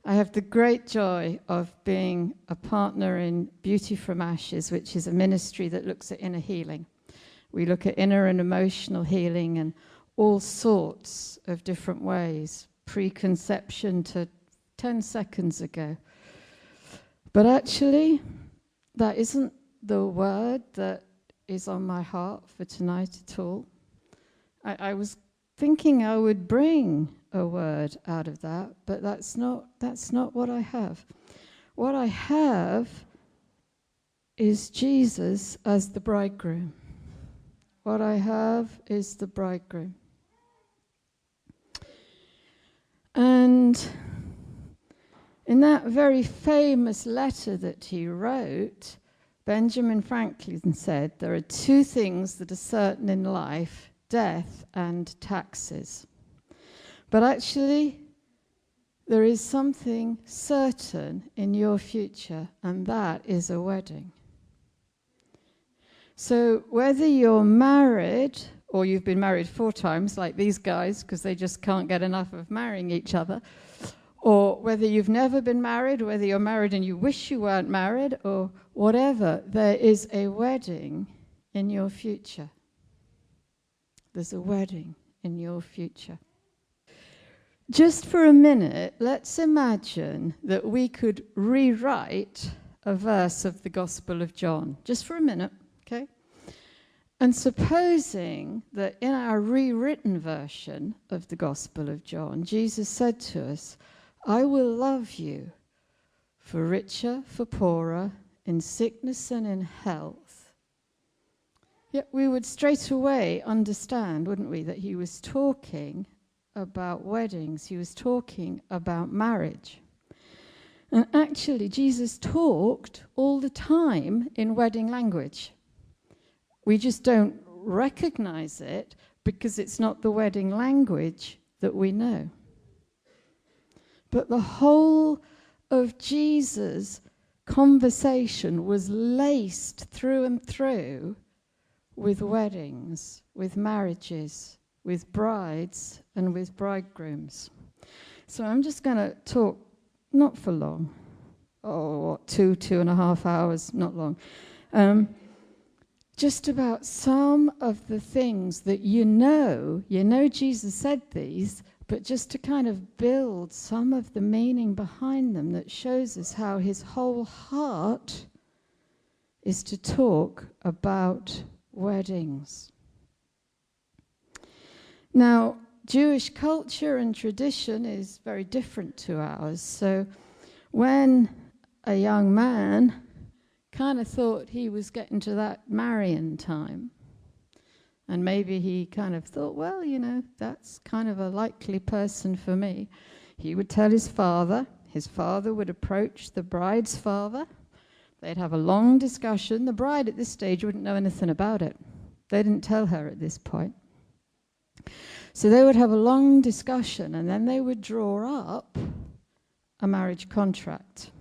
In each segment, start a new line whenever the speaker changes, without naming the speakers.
I have the great joy of being a partner in Beauty from Ashes, which is a ministry that looks at inner healing. We look at inner and emotional healing in all sorts of different ways, preconception to 10 seconds ago. But actually, that isn't the word that is on my heart for tonight at all. I was thinking I would bring a word out of that, but that's not what I have. What I have is Jesus as the bridegroom. What I have is the bridegroom. And in that very famous letter that he wrote, Benjamin Franklin said, there are two things that are certain in life, death and taxes. But actually, there is something certain in your future, and that is a wedding. So whether you're married, or you've been married 4 times, like these guys, because they just can't get enough of marrying each other, or whether you've never been married, or whether you're married and you wish you weren't married, or whatever, there is a wedding in your future. There's a wedding in your future. Just for a minute, let's imagine that we could rewrite a verse of the Gospel of John. Just for a minute, okay? And supposing that in our rewritten version of the Gospel of John, Jesus said to us, I will love you for richer, for poorer, in sickness and in health. Yet we would straight away understand, wouldn't we, that he was talking about weddings. He was talking about marriage. And actually, Jesus talked all the time in wedding language. We just don't recognize it because it's not the wedding language that we know. But the whole of Jesus' conversation was laced through and through with weddings, with marriages, with brides, and with bridegrooms. So I'm just going to talk, not for long, 2.5 hours, not long, just about some of the things that you know Jesus said these, but just to kind of build some of the meaning behind them that shows us how his whole heart is to talk about weddings. Now, Jewish culture and tradition is very different to ours. So when a young man kind of thought he was getting to that marrying time, and maybe he kind of thought, well, that's kind of a likely person for me, he would tell his father would approach the bride's father, they'd have a long discussion. The bride at this stage wouldn't know anything about it. They didn't tell her at this point. So they would have a long discussion, and then they would draw up a marriage contract.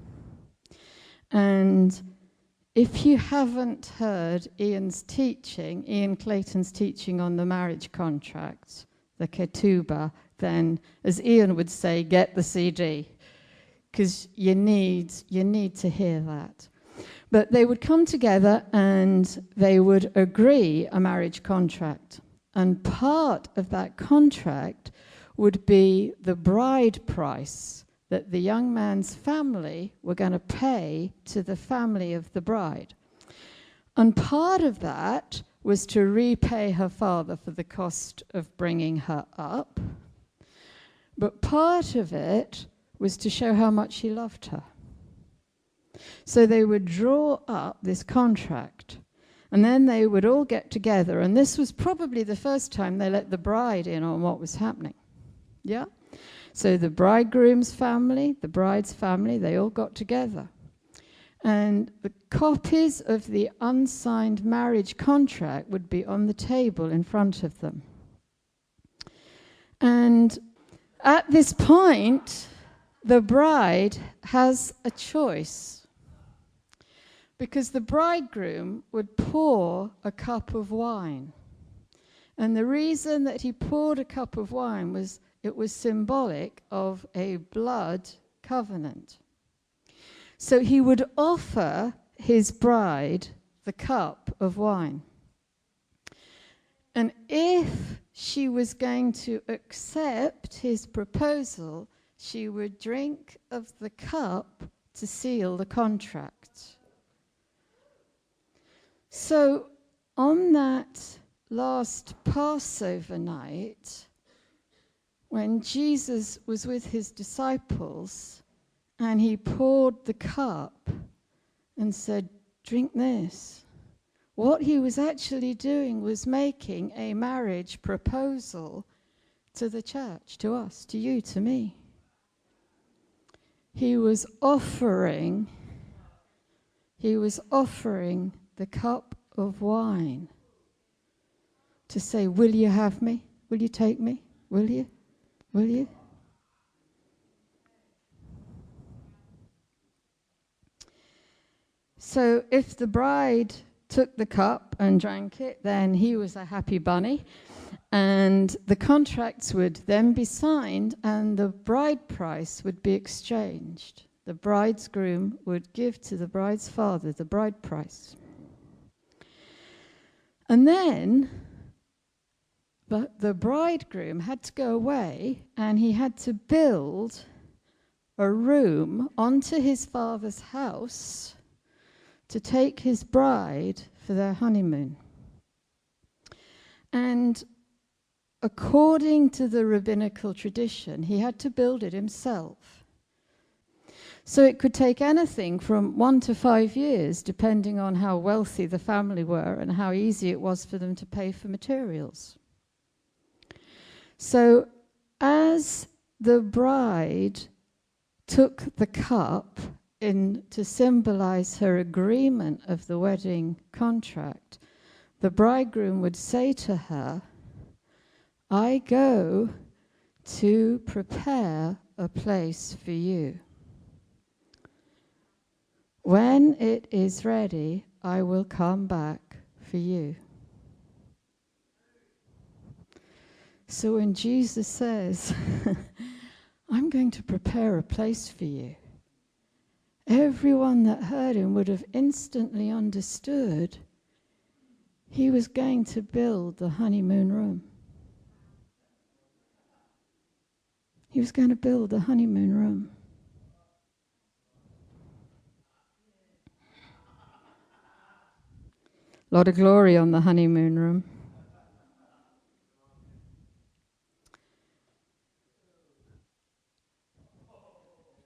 And if you haven't heard Ian Clayton's teaching on the marriage contract, the ketubah, then, as Ian would say, get the CD, because you need to hear that. But they would come together and they would agree a marriage contract. And part of that contract would be the bride price that the young man's family were going to pay to the family of the bride. And part of that was to repay her father for the cost of bringing her up. But part of it was to show how much he loved her. So they would draw up this contract, and then they would all get together, and this was probably the first time they let the bride in on what was happening. Yeah? So the bridegroom's family, the bride's family, they all got together. And the copies of the unsigned marriage contract would be on the table in front of them. And at this point, the bride has a choice, because the bridegroom would pour a cup of wine. And the reason that he poured a cup of wine was it was symbolic of a blood covenant. So he would offer his bride the cup of wine. And if she was going to accept his proposal, she would drink of the cup to seal the contract. So on that last Passover night, when Jesus was with his disciples and he poured the cup and said, "Drink this," what he was actually doing was making a marriage proposal to the church, to us, to you, to me. He was offering the cup of wine to say, "Will you have me? Will you take me? Will you? Will you?" So if the bride took the cup and drank it, then he was a happy bunny, and the contracts would then be signed and the bride price would be exchanged. The bridegroom would give to the bride's father the bride price. And then but the bridegroom had to go away and he had to build a room onto his father's house to take his bride for their honeymoon. And according to the rabbinical tradition, he had to build it himself. So it could take anything from 1 to 5 years, depending on how wealthy the family were and how easy it was for them to pay for materials. So as the bride took the cup to symbolize her agreement of the wedding contract, the bridegroom would say to her, "I go to prepare a place for you. When it is ready, I will come back for you." So when Jesus says, "I'm going to prepare a place for you," everyone that heard him would have instantly understood he was going to build the honeymoon room. He was going to build the honeymoon room. A lot of glory on the honeymoon room.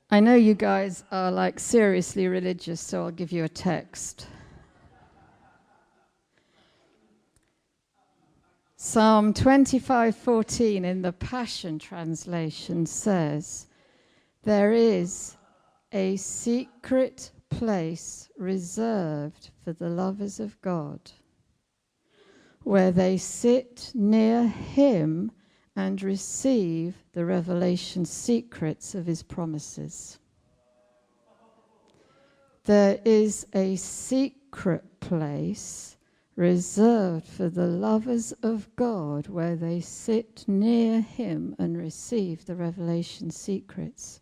I know you guys are like seriously religious, so I'll give you a text. Psalm 25:14 in the Passion Translation says, "There is a secret place reserved for the lovers of God, where they sit near him and receive the revelation secrets of his promises." There is a secret place reserved for the lovers of God, where they sit near him and receive the revelation secrets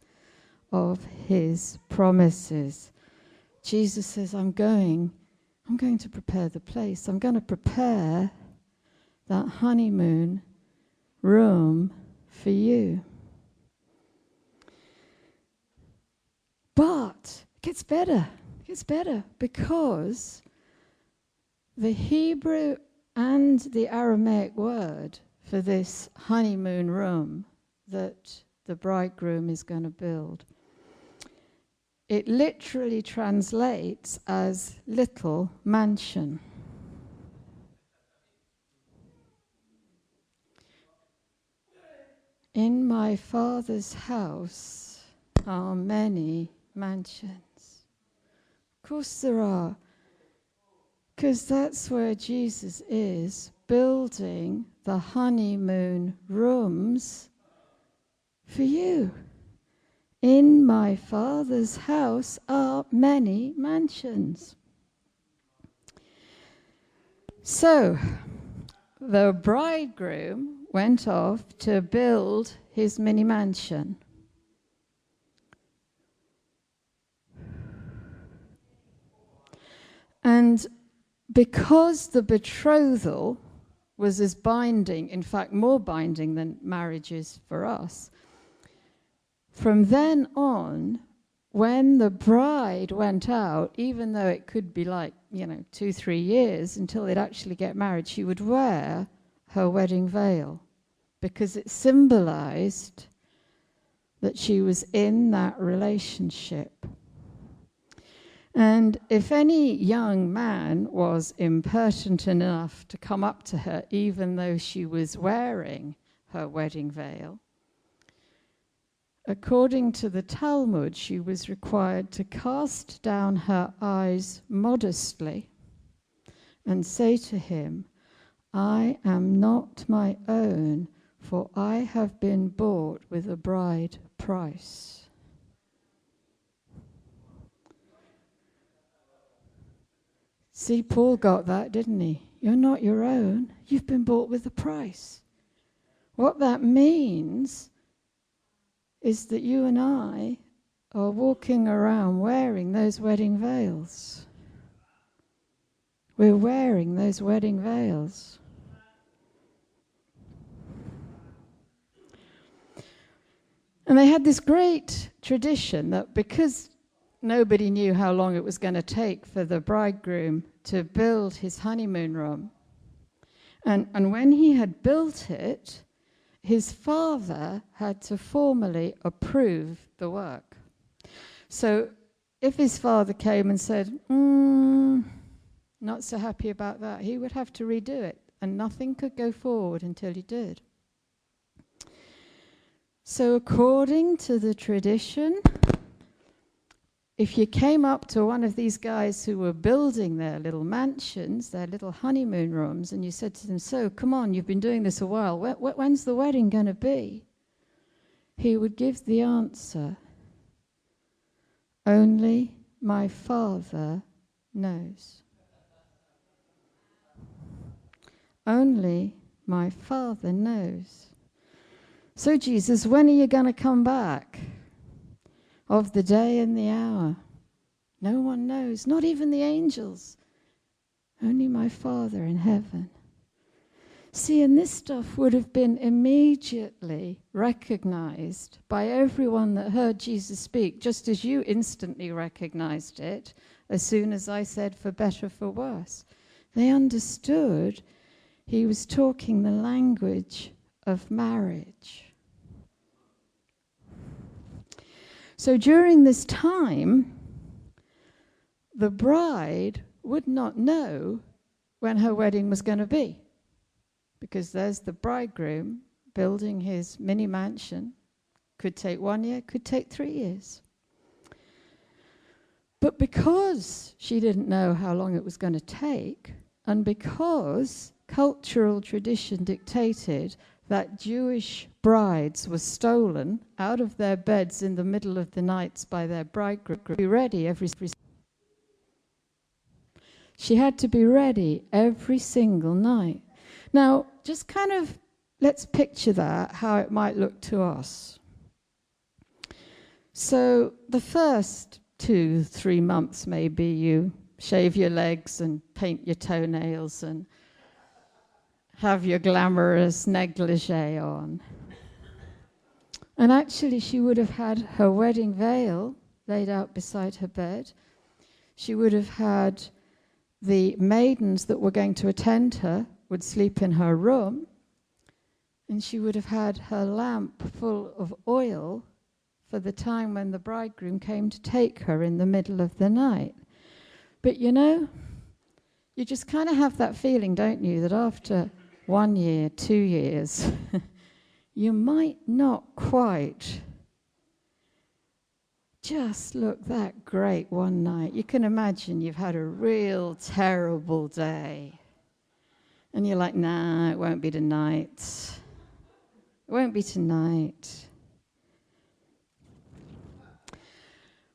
of his promises. Jesus says, I'm going to prepare the place. I'm going to prepare that honeymoon room for you. But it gets better, because the Hebrew and the Aramaic word for this honeymoon room that the bridegroom is going to build, it literally translates as little mansion. In my Father's house are many mansions. Of course there are, because that's where Jesus is, building the honeymoon rooms for you. In my Father's house are many mansions. So the bridegroom went off to build his mini mansion. And because the betrothal was as binding, in fact more binding than marriage is for us, from then on, when the bride went out, even though it could be 2-3 years until they'd actually get married, she would wear her wedding veil because it symbolized that she was in that relationship. And if any young man was impertinent enough to come up to her, even though she was wearing her wedding veil, according to the Talmud, she was required to cast down her eyes modestly and say to him, "I am not my own, for I have been bought with a bride price." See, Paul got that, didn't he? You're not your own. You've been bought with a price. What that means is that you and I are walking around wearing those wedding veils. We're wearing those wedding veils. And they had this great tradition that because nobody knew how long it was going to take for the bridegroom to build his honeymoon room, and when he had built it, his father had to formally approve the work. So if his father came and said, not so happy about that, he would have to redo it, and nothing could go forward until he did. So according to the tradition, if you came up to one of these guys who were building their little mansions, their little honeymoon rooms, and you said to them, "So, come on, you've been doing this a while. When's the wedding going to be?" He would give the answer, "Only my Father knows." Only my Father knows. So, Jesus, when are you going to come back? Of the day and the hour. No one knows, not even the angels. Only my Father in heaven. See, and this stuff would have been immediately recognized by everyone that heard Jesus speak, just as you instantly recognized it as soon as I said for better, for worse. They understood he was talking the language of marriage. So during this time, the bride would not know when her wedding was going to be, because there's the bridegroom building his mini mansion. Could take 1 year, could take 3 years. But because she didn't know how long it was going to take, and because cultural tradition dictated that Jewish brides were stolen out of their beds in the middle of the nights by their bridegroom, be ready every. She had to be ready every single night. Now, just kind of let's picture that, how it might look to us. So the first 2-3 months, maybe you shave your legs and paint your toenails and have your glamorous negligee on. And actually, she would have had her wedding veil laid out beside her bed. She would have had the maidens that were going to attend her would sleep in her room. And she would have had her lamp full of oil for the time when the bridegroom came to take her in the middle of the night. But you know, you just kind of have that feeling, don't you, that after 1 year, 2 years, you might not quite just look that great one night. You can imagine you've had a real terrible day. And you're like, nah, it won't be tonight. It won't be tonight.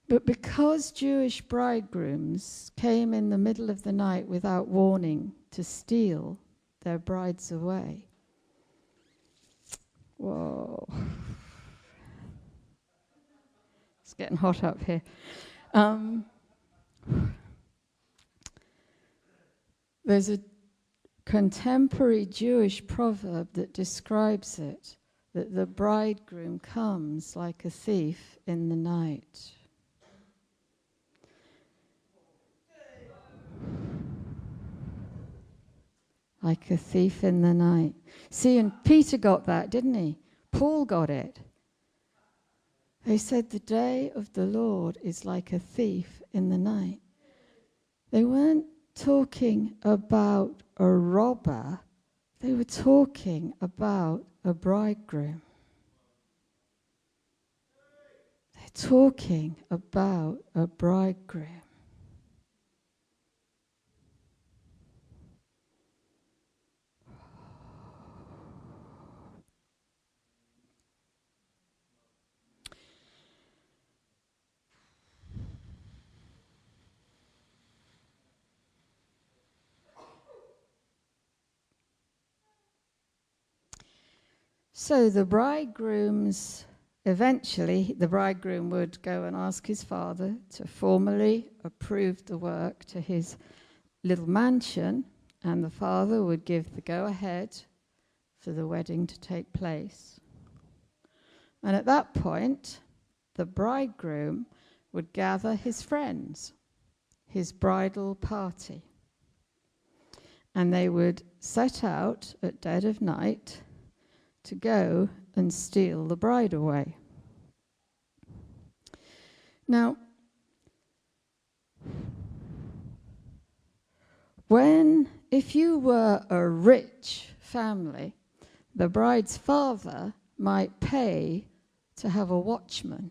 But because Jewish bridegrooms came in the middle of the night without warning to steal their brides away. Whoa. It's getting hot up here. There's a contemporary Jewish proverb that describes it, that the bridegroom comes like a thief in the night. Like a thief in the night. See, and Peter got that, didn't he? Paul got it. They said the day of the Lord is like a thief in the night. They weren't talking about a robber. They were talking about a bridegroom. They're talking about a bridegroom. So eventually the bridegroom would go and ask his father to formally approve the work to his little mansion, and the father would give the go-ahead for the wedding to take place. And at that point, the bridegroom would gather his friends, his bridal party, and they would set out at dead of night to go and steal the bride away. Now, if you were a rich family, the bride's father might pay to have a watchman.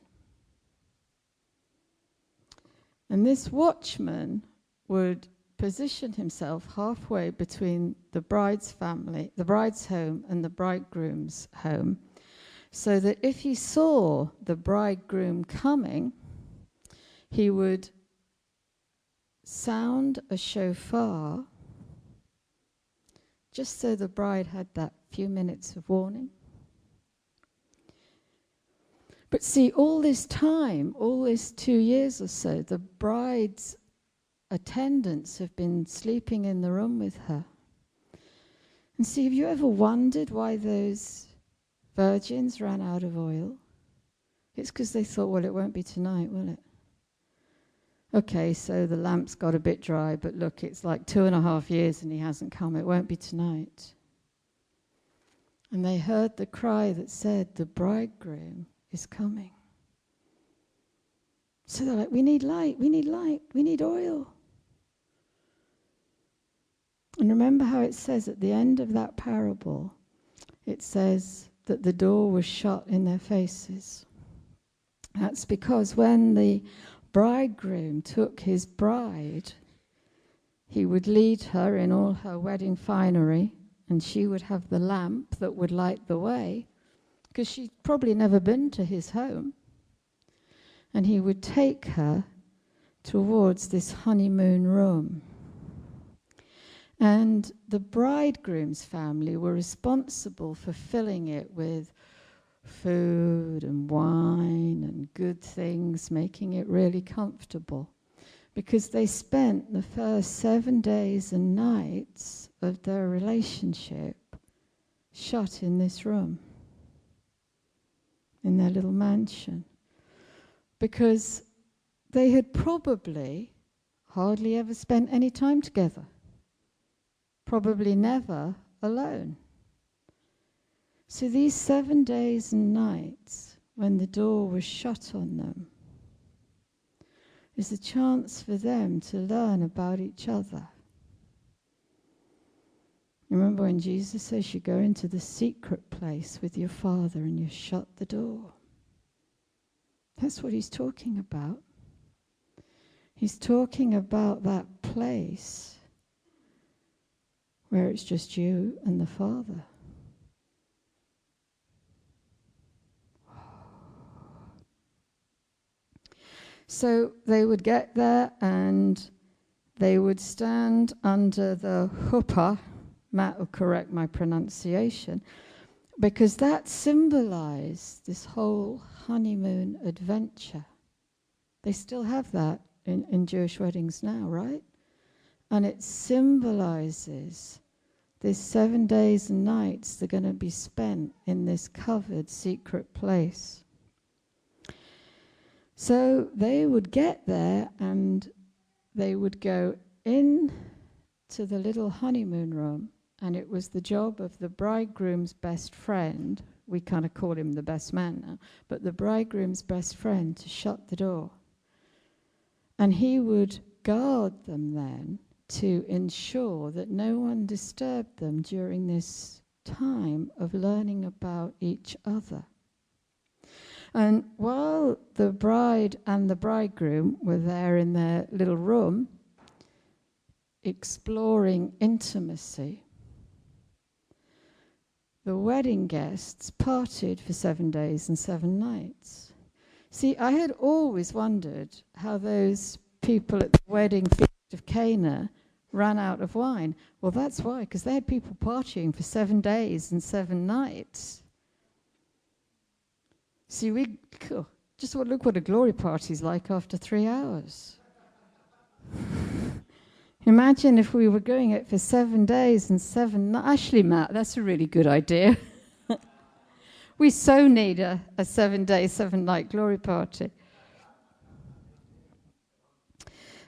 And this watchman would position himself halfway between the bride's family, the bride's home, and the bridegroom's home, so that if he saw the bridegroom coming, he would sound a shofar, just so the bride had that few minutes of warning. But see, all this time, all this 2 years or so, the bride's attendants have been sleeping in the room with her. And see, have you ever wondered why those virgins ran out of oil? It's because they thought, well, it won't be tonight, will it? Okay, so the lamp's got a bit dry, but look, it's like 2.5 years and he hasn't come. It won't be tonight. And they heard the cry that said, the bridegroom is coming. So they're like, we need light, we need light, we need oil. And remember how it says at the end of that parable, it says that the door was shut in their faces. That's because when the bridegroom took his bride, he would lead her in all her wedding finery, and she would have the lamp that would light the way, because she'd probably never been to his home. And he would take her towards this honeymoon room. And the bridegroom's family were responsible for filling it with food and wine and good things, making it really comfortable, because they spent the first 7 days and nights of their relationship shut in this room, in their little mansion, because they had probably hardly ever spent any time together. Probably never alone. So these 7 days and nights, when the door was shut on them, is a chance for them to learn about each other. Remember when Jesus says you go into the secret place with your Father and you shut the door? That's what he's talking about. He's talking about that place where it's just you and the Father. So they would get there and they would stand under the chuppah. Matt will correct my pronunciation, because that symbolized this whole honeymoon adventure. They still have that in Jewish weddings now, right? And it symbolizes this 7 days and nights that are going to be spent in this covered secret place. So they would get there and they would go in to the little honeymoon room, and it was the job of the bridegroom's best friend, we kind of call him the best man now, but the bridegroom's best friend to shut the door. And he would guard them then to ensure that no one disturbed them during this time of learning about each other. And while the bride and the bridegroom were there in their little room, exploring intimacy, the wedding guests parted for 7 days and 7 nights. See, I had always wondered how those people at the wedding feast of Cana ran out of wine. Well, that's why, because they had people partying for 7 days and 7 nights. See, look what a glory party's like after 3 hours. Imagine if we were going it for 7 days and 7 nights. Actually, Matt, that's a really good idea. We so need a 7-day, 7-night glory party.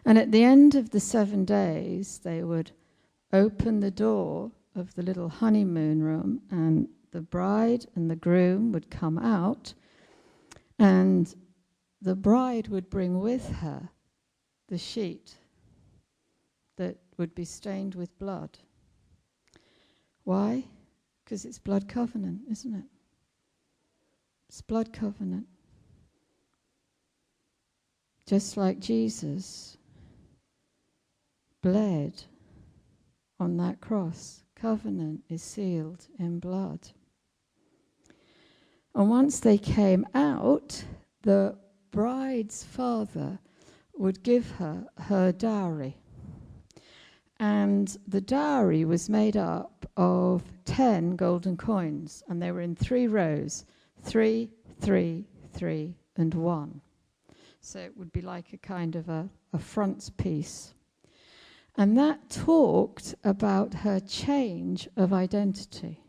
And at the end of the 7 days, they would open the door of the little honeymoon room, and the bride and the groom would come out, and the bride would bring with her the sheet that would be stained with blood. Why? Because it's blood covenant, isn't it? It's blood covenant. Just like Jesus bled on that cross, covenant is sealed in blood. And once they came out, the bride's father would give her her dowry. And the dowry was made up of 10 golden coins, and they were in 3 rows, 3, 3, 3, and 1. So it would be like a kind of a frontispiece. And that talked about her change of identity.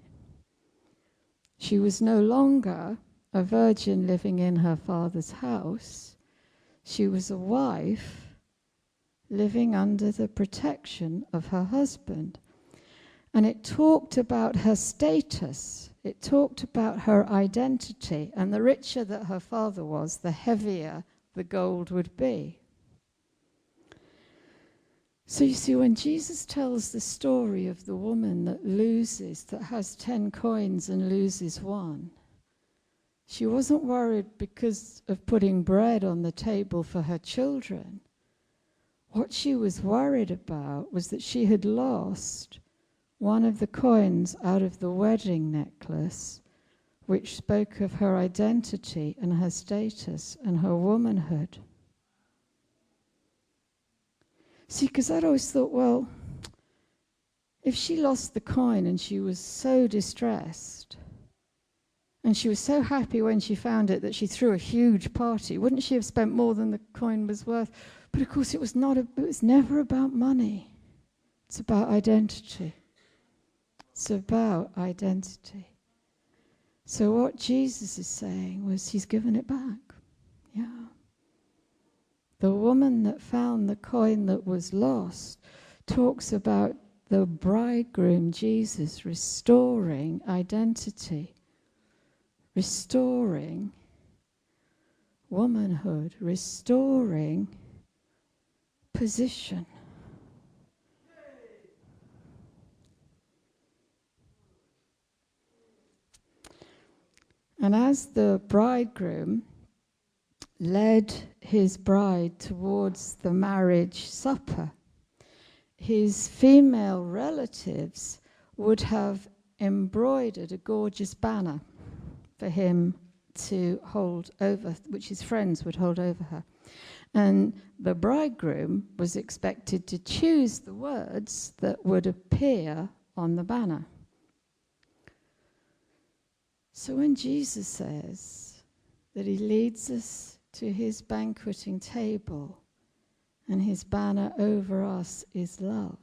She was no longer a virgin living in her father's house. She was a wife living under the protection of her husband. And it talked about her status. It talked about her identity. And the richer that her father was, the heavier the gold would be. So you see, when Jesus tells the story of the woman that has 10 coins and loses 1, she wasn't worried because of putting bread on the table for her children. What she was worried about was that she had lost one of the coins out of the wedding necklace, which spoke of her identity and her status and her womanhood. See, because I'd always thought, well, if she lost the coin and she was so distressed, and she was so happy when she found it that she threw a huge party, wouldn't she have spent more than the coin was worth? But of course, it was never about money. It's about identity. It's about identity. So what Jesus is saying was he's given it back. Yeah. The woman that found the coin that was lost talks about the bridegroom Jesus restoring identity, restoring womanhood, restoring position. And as the bridegroom led his bride towards the marriage supper, his female relatives would have embroidered a gorgeous banner for him to hold over, which his friends would hold over her. And the bridegroom was expected to choose the words that would appear on the banner. So when Jesus says that he leads us to his banqueting table and his banner over us is love.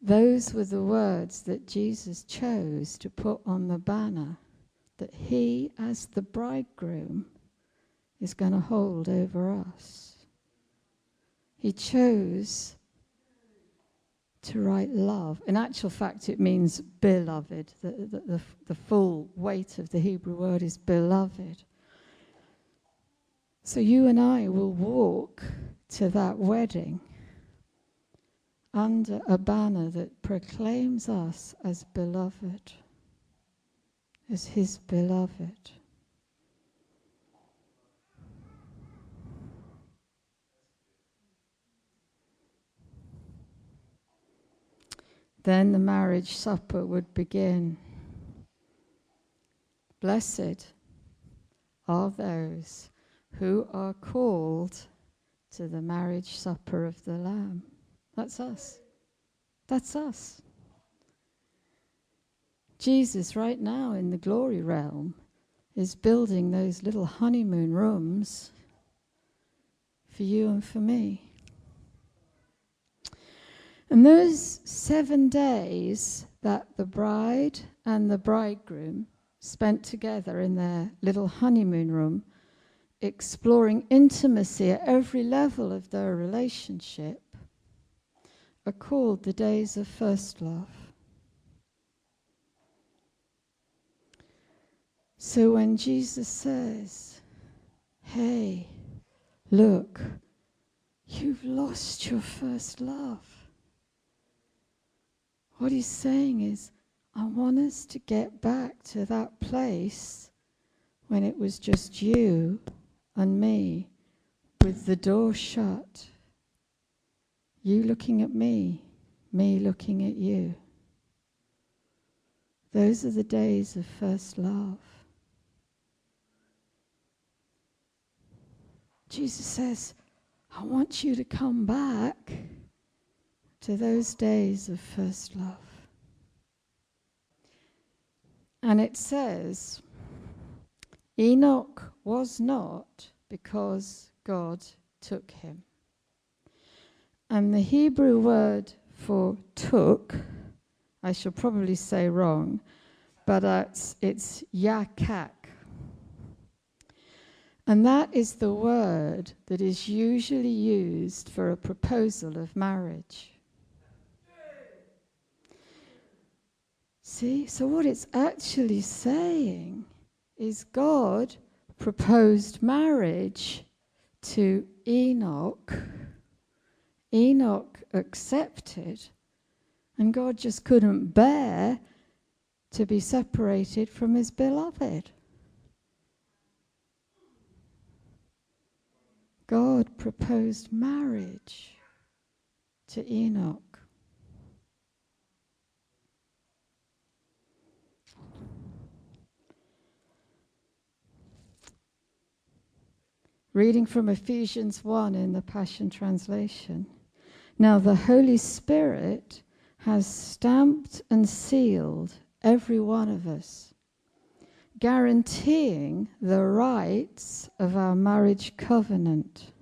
Those were the words that Jesus chose to put on the banner that he, as the bridegroom, is going to hold over us. He chose to write love. In actual fact, it means beloved. The full weight of the Hebrew word is beloved. So you and I will walk to that wedding under a banner that proclaims us as beloved, as his beloved. Then the marriage supper would begin. Blessed are those who are called to the marriage supper of the Lamb. That's us. That's us. Jesus, right now in the glory realm, is building those little honeymoon rooms for you and for me. And those 7 days that the bride and the bridegroom spent together in their little honeymoon room, exploring intimacy at every level of their relationship, are called the days of first love. So when Jesus says, hey, look, you've lost your first love, what he's saying is, I want us to get back to that place when it was just you and me with the door shut. You looking at me looking at you. Those are the days of first love. Jesus says, I want you to come back to those days of first love. And it says, Enoch was not because God took him. And the Hebrew word for took, I shall probably say wrong, but it's yakak. And that is the word that is usually used for a proposal of marriage. See, so what it's actually saying is God proposed marriage to Enoch. Enoch accepted, and God just couldn't bear to be separated from his beloved. God proposed marriage to Enoch. Reading from Ephesians 1 in the Passion Translation. Now the Holy Spirit has stamped and sealed every one of us, guaranteeing the rights of our marriage covenant.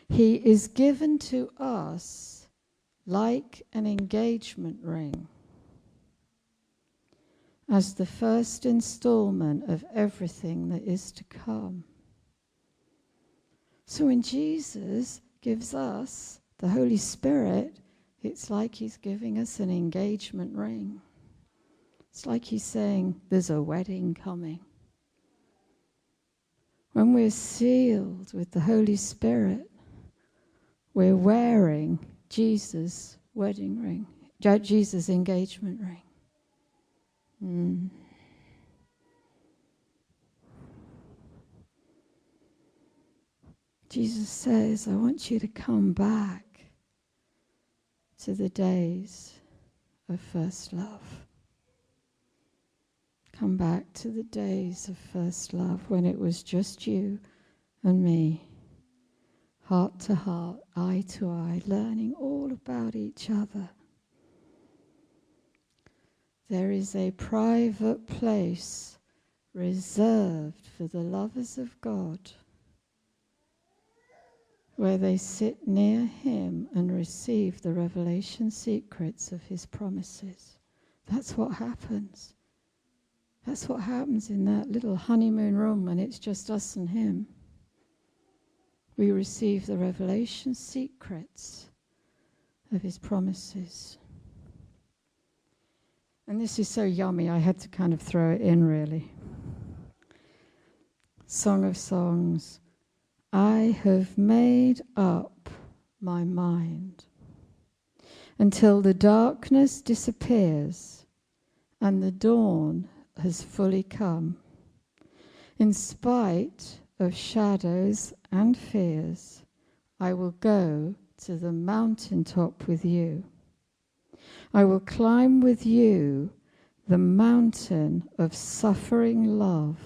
He is given to us like an engagement ring, as the first installment of everything that is to come. So when Jesus gives us the Holy Spirit, it's like he's giving us an engagement ring. It's like he's saying, there's a wedding coming. When we're sealed with the Holy Spirit, we're wearing Jesus' wedding ring, Jesus' engagement ring. Jesus says, I want you to come back to the days of first love. Come back to the days of first love when it was just you and me, heart to heart, eye to eye, learning all about each other. There is a private place reserved for the lovers of God, where they sit near him and receive the revelation secrets of his promises. That's what happens. That's what happens in that little honeymoon room when it's just us and him. We receive the revelation secrets of his promises. And this is so yummy, I had to kind of throw it in, really. Song of Songs. I have made up my mind until the darkness disappears and the dawn has fully come. In spite of shadows and fears, I will go to the mountaintop with you. I will climb with you the mountain of suffering love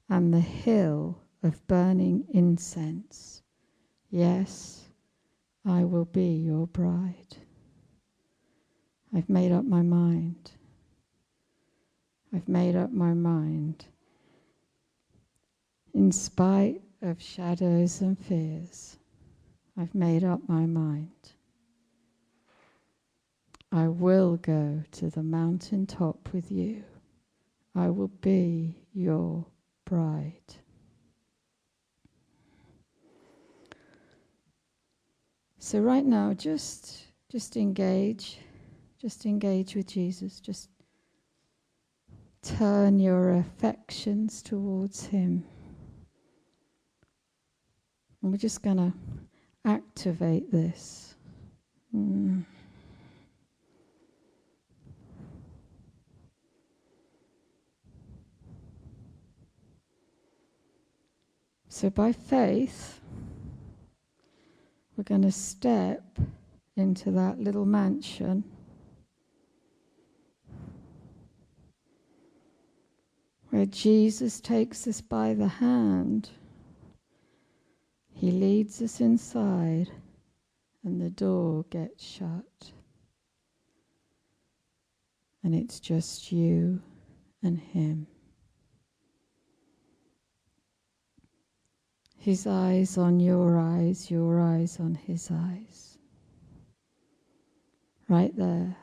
and the hill of burning incense. Yes, I will be your bride. I've made up my mind. I've made up my mind. In spite of shadows and fears, I've made up my mind. I will go to the mountaintop with you. I will be your bride. So right now, just engage with Jesus. Just turn your affections towards him. And we're just going to activate this. So by faith, we're going to step into that little mansion. Where Jesus takes us by the hand. He leads us inside and the door gets shut. And it's just you and him. His eyes on your eyes on his eyes. Right there.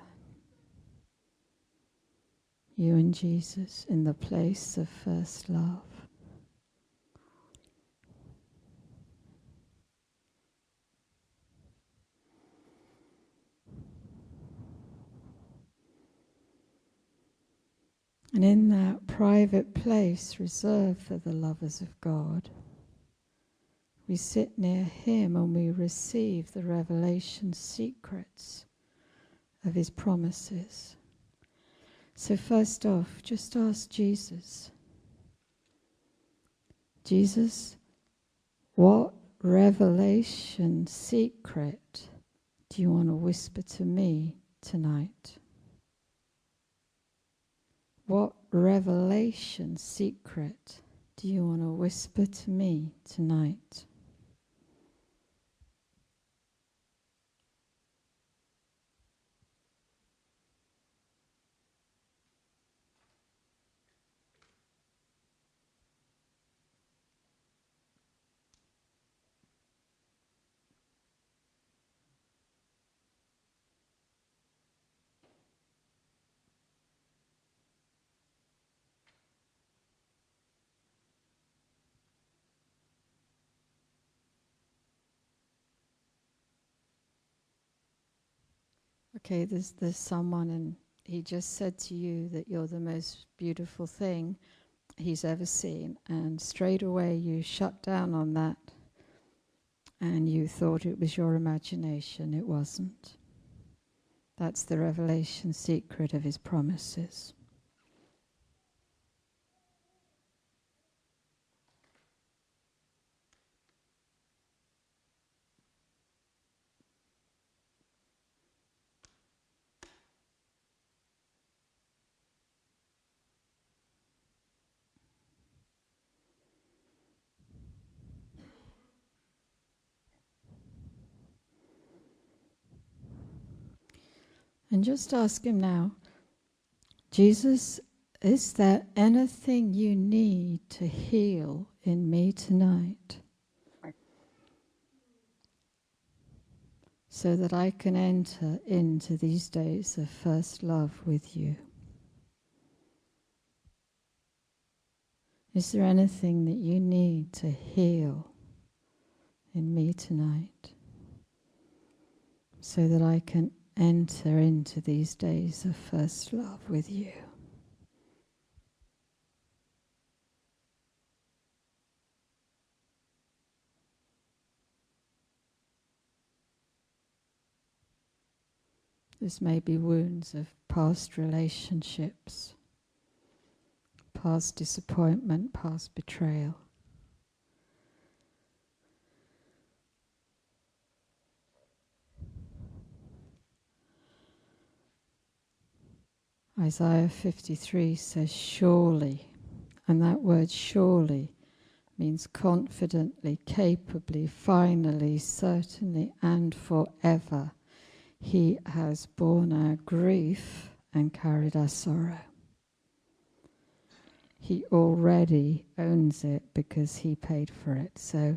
You and Jesus in the place of first love. And in that private place reserved for the lovers of God, we sit near him and we receive the revelation secrets of his promises. So first off, just ask Jesus, what revelation secret do you want to whisper to me tonight? What revelation secret do you want to whisper to me tonight? Okay, there's someone and he just said to you that you're the most beautiful thing he's ever seen, and straight away you shut down on that and you thought it was your imagination. It wasn't. That's the revelation secret of his promises. And just ask him now, Jesus, is there anything you need to heal in me tonight? so that I can enter into these days of first love with you. Is there anything that you need to heal in me tonight, so that I can enter into these days of first love with you? This may be wounds of past relationships, past disappointment, past betrayal. Isaiah 53 says surely, and that word surely means confidently, capably, finally, certainly, and forever. He has borne our grief and carried our sorrow. He already owns it because he paid for it. So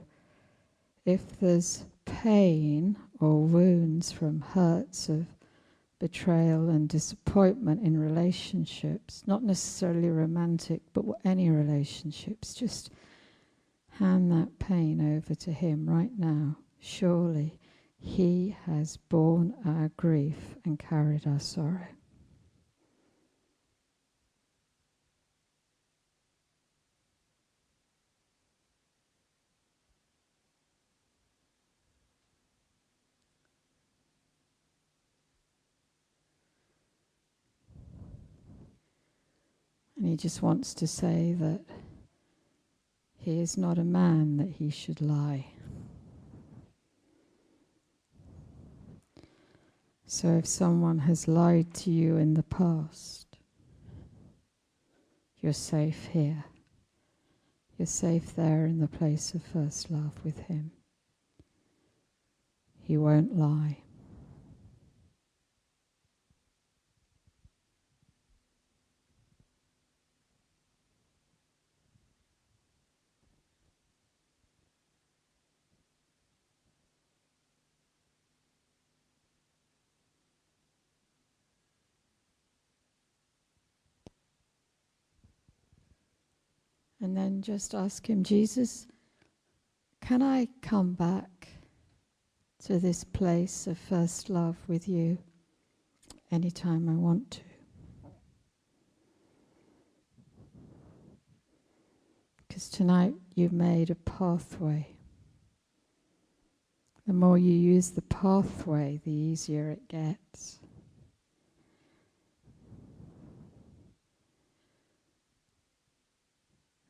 if there's pain or wounds from hurts of betrayal and disappointment in relationships, not necessarily romantic, but any relationships, just hand that pain over to him right now. Surely he has borne our grief and carried our sorrow. And he just wants to say that he is not a man that he should lie. So if someone has lied to you in the past, you're safe here. You're safe there in the place of first love with him. He won't lie. And then just ask him, Jesus, can I come back to this place of first love with you anytime I want to? Because tonight you've made a pathway. The more you use the pathway, the easier it gets.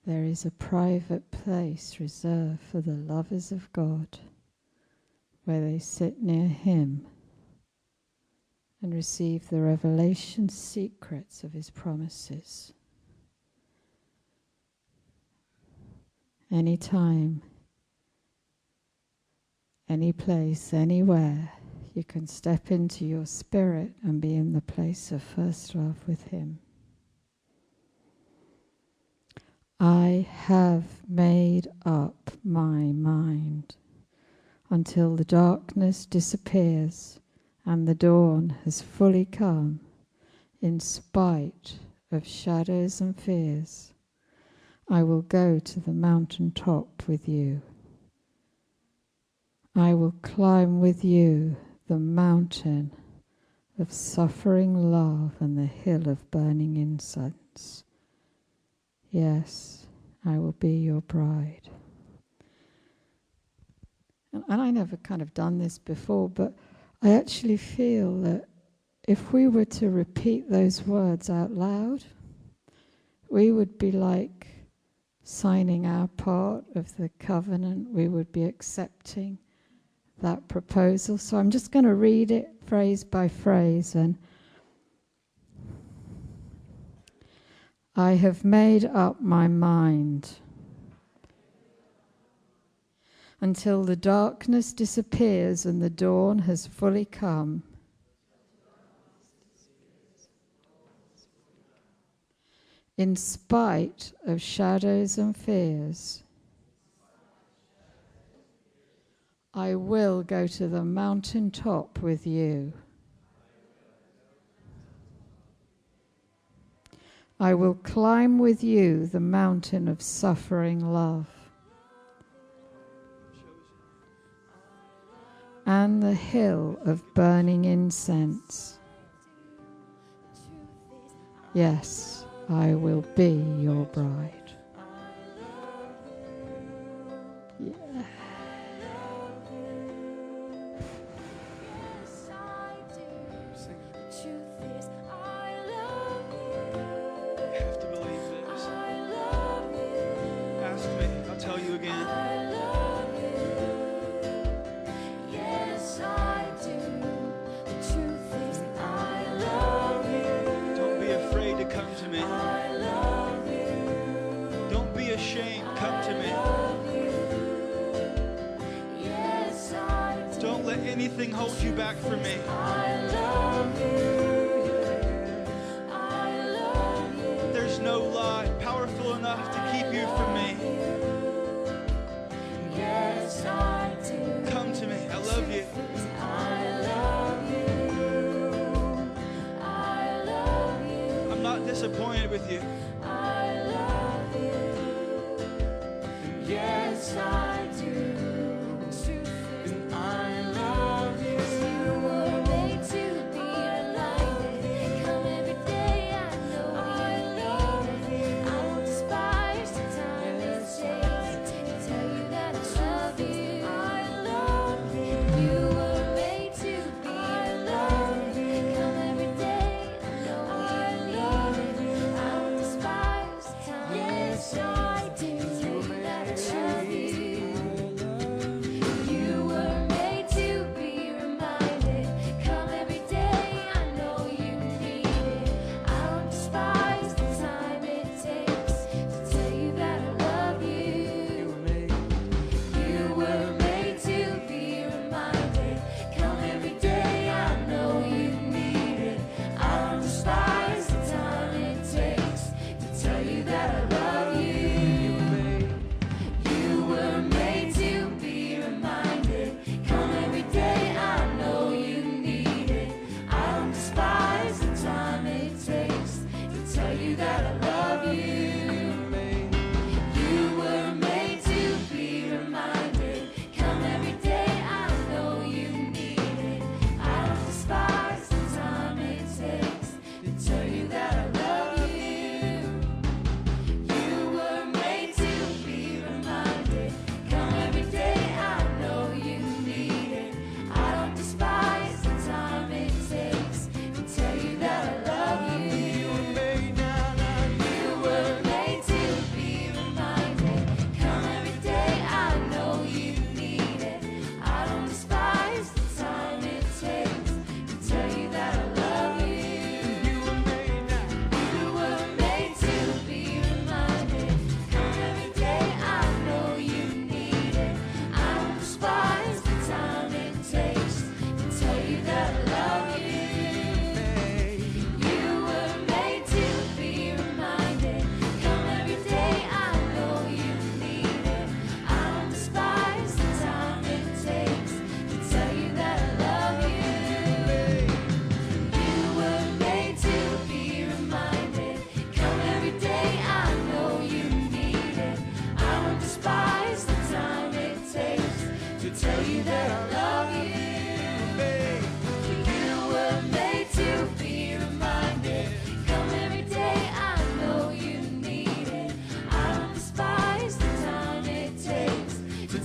There is a private place reserved for the lovers of God, where they sit near him and receive the revelation secrets of his promises. Anytime, any place, anywhere, you can step into your spirit and be in the place of first love with him. I have made up my mind until the darkness disappears and the dawn has fully come, in spite of shadows and fears. I will go to the mountain top with you. I will climb with you the mountain of suffering love and the hill of burning incense. Yes, I will be your bride. And I never kind of done this before, but I actually feel that if we were to repeat those words out loud, we would be like signing our part of the covenant. We would be accepting that proposal. So I'm just going to read it phrase by phrase. And I have made up my mind until the darkness disappears and the dawn has fully come. In spite of shadows and fears, I will go to the mountaintop with you. I will climb with you the mountain of suffering love and the hill of burning incense. Yes, I will be your bride. Yeah.
Anything holds you back from me. There's no lie powerful enough to keep you from me. Come to me. I love you. I'm not disappointed with you.
Yes, I do.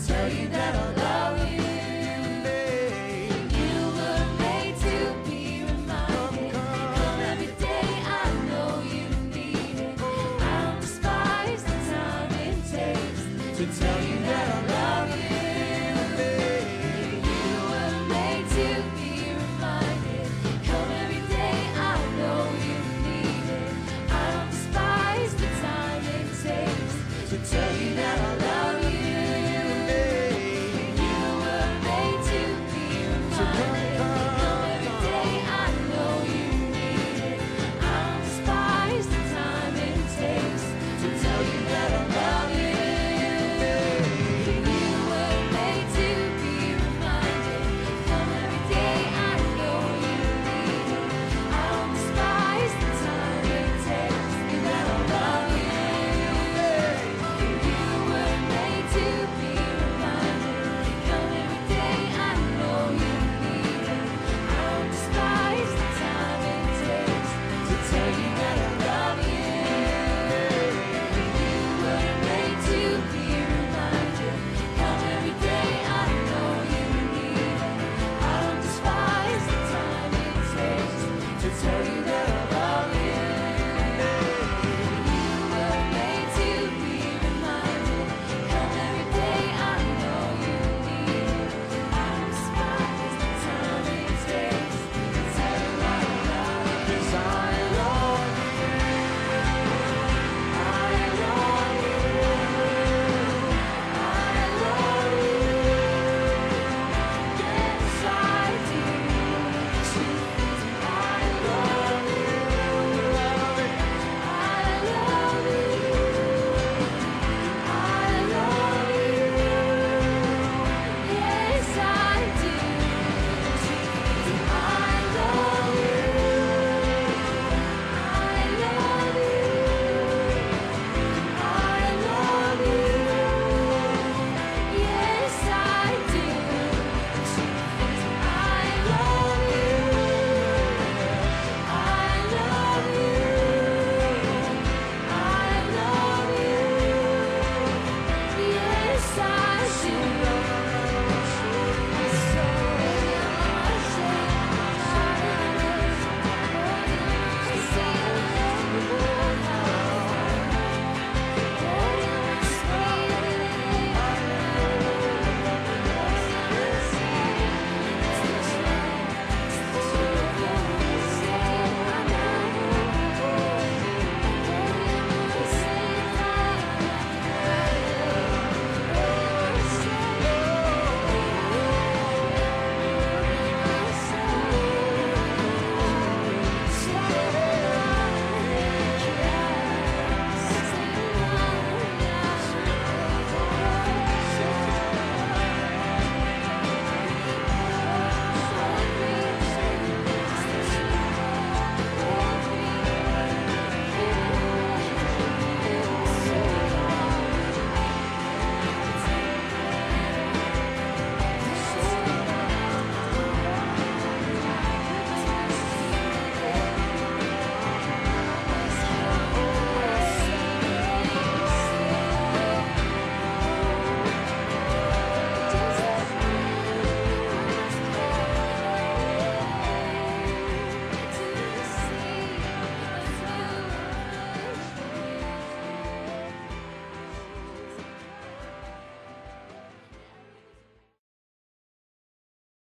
Tell you that